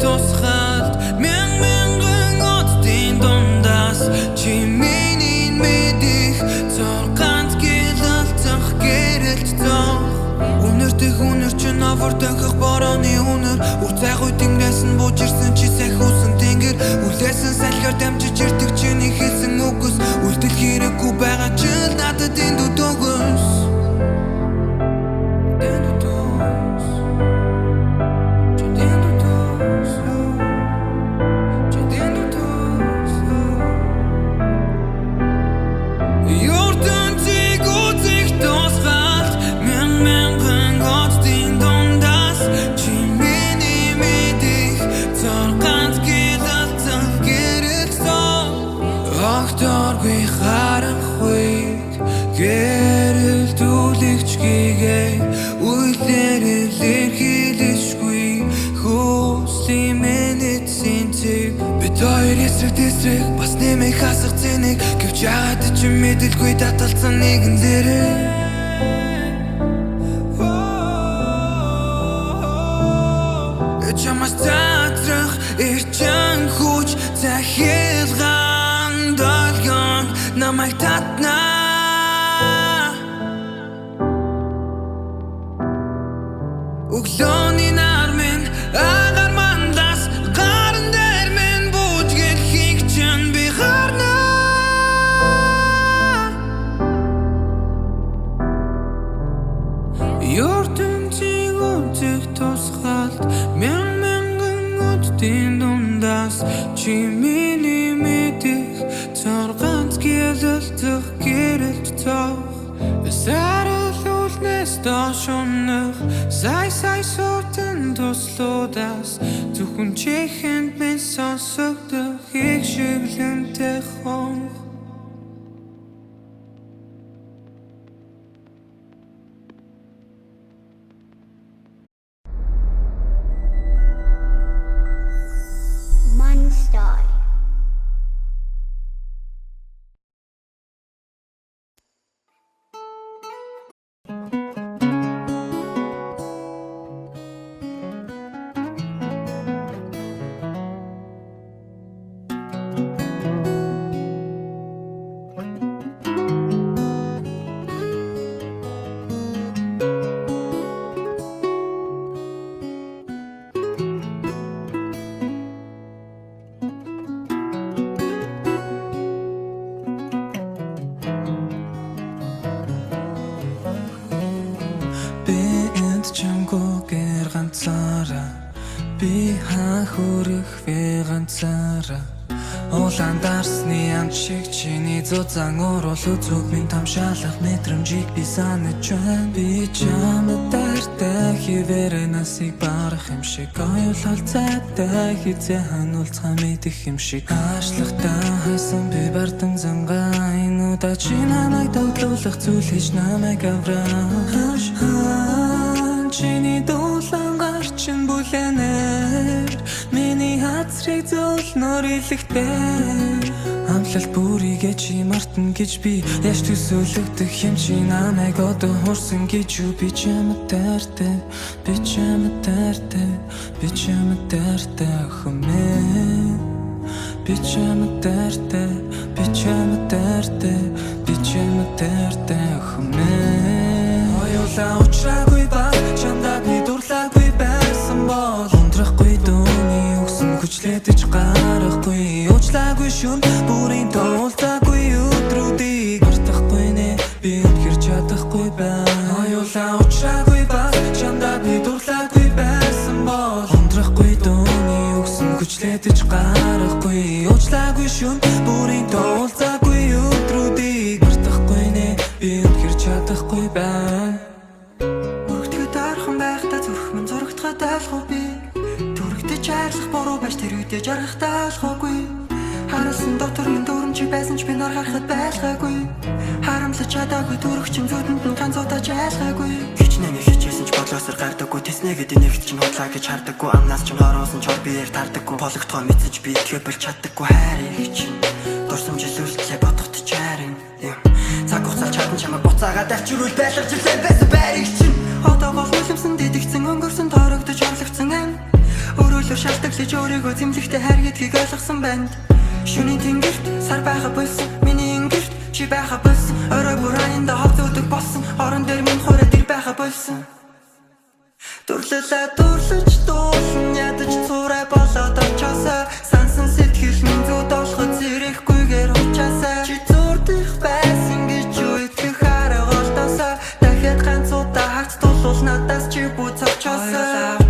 тусгаалт мянган оддын дундаас чи миний мэдих зор ганц гялалцах гэрэлт зов үнэртэй хүнэр чи навар тахих борооны үнэр үр цайгүй тэнгээс нь бууж ирсэн чи сахиусан тэнгэр үлээсэн салхиар дамжиж ирдэг чиний хэлсэн үгс үлдэл хэрэггүй байгаа ч надад энэ дутуугс Доргүй харанхуйд гэрэлтүүлэгч гээгээ үйлэрэл эрхэлэшгүй хүслийн минет синцэг бид хоёр эсрэг бас нэмэх хасах цэнийг гэвч яагаад чи мэдэлгүй таталцсан нэгэн лэрээ чамаас татрах эрчэн хүч захилгаан долгон намайг татна өглөөний нар минь агаар мандас гарын дээр минь бууж гэлхийг чинь би харна ертөнцийг үзэх тусгаалт мянган оддын дундаас чи миний мэдих цор ганц гялалцах гэрэлт зов сарал үлнээс доош унах сай суутан туслуудаас зөвхөн чихэнд минь сонсогдох их шиглэнтэй хонх Monster. Гэр ганцаараа би хөрөх вэ ганцаараа улаан дарсны амт шиг чиний зузаан уурал үзүүг минь тамшаалах мэдрэмжийг би санаж байна би чамд дайртай хിവэрэ насыг барах юм шиг оюулал цайтай хизээ хануулцгаа мэдэх юм шиг аашлахтаа хайсан би бардан зангаа энэ удаа чи намайг тоглуулах зүйл хийж намайг авраа чиний дуулан гарчин бүлэнээр миний хацрыг зөөлнөр илэгтэй амлалт бүрийгээ чи мартна гэж би яш төсөөлөгдөх юм чи намайг одоо хурсан гэж юу би чамд дайртай би чамд дайртай би чамд дайртай хэмээ би чамд дайртай би чамд дайртай би чамд дайртай хэмээ оюулаа учраагүй ба чамдаа би дурлаагүй байсан бол ундрахгүй дууны өгсөн хүчлээдэж гарахгүй уучлаагүй шүн бүрийн тоолцаагүй өдрүүдийг мартахгүй нэ би үнэхээр чадахгүй байна оюулаа учраагүй ба чамдаа би дурлаагүй байсан бол ундрахгүй дууны өгсөн хүчлээдэж гарахгүй уучлаагүй шүн бүрийн тоолцаагүй өдрүүдийг мартахгүй нэ би үнэхээр чадахгүй байна Чарлах бороо баш тэр үедээ жаргахтаа болохгүй харалсан дотор минь дөрөмчиг байсан ч би нар харахад байлгаагүй харамлаж чадаагүй төрөх чим зүудэнд нь ганцуудаж айлгаагүй хичнээн хичээсэн ч бодлоосоор гардаггүй тэснэ гэдэг нэгт чинь хотлаа гэж хардаггүй амнаас ч хороосон чор биеэр тардаггүй болгохтоо мэдсэж би итгэбэл чаддаггүй хайрыг чинь дурсамж илүүлэлээ бодохт чарин цаг хугацаа чадан чамаа буцаагаад авчирвал байлгаж ирсэн байсан байрыг чинь одоо бол үлэмсэн дидэгцэн өнгөрсөн тоорогдож орлогцсон ам Өөрөөлөөр шалтгаалж өөрийгөө зэмлэхдээ хайр гэдгийг ойлгосон байна. Шүний тэнгэрт сар байха болсон миний ингэрт чи байха болсон. Орой бүр анинда хов зүүдэг болсон. Орон дээр минь хорой дэр байха болсон. Дурлалаа дурлаж дуулан ядаж цурай болоод очоосаа. Сансан сэтгэл минь зүд олоход зэрэггүйгээр уучаасаа. Чи зүрдэх байсан гэж юу итгэх арга олдоосаа. Дахиад ганц удаа хагц тулуул надаас чи бүц очоосаа.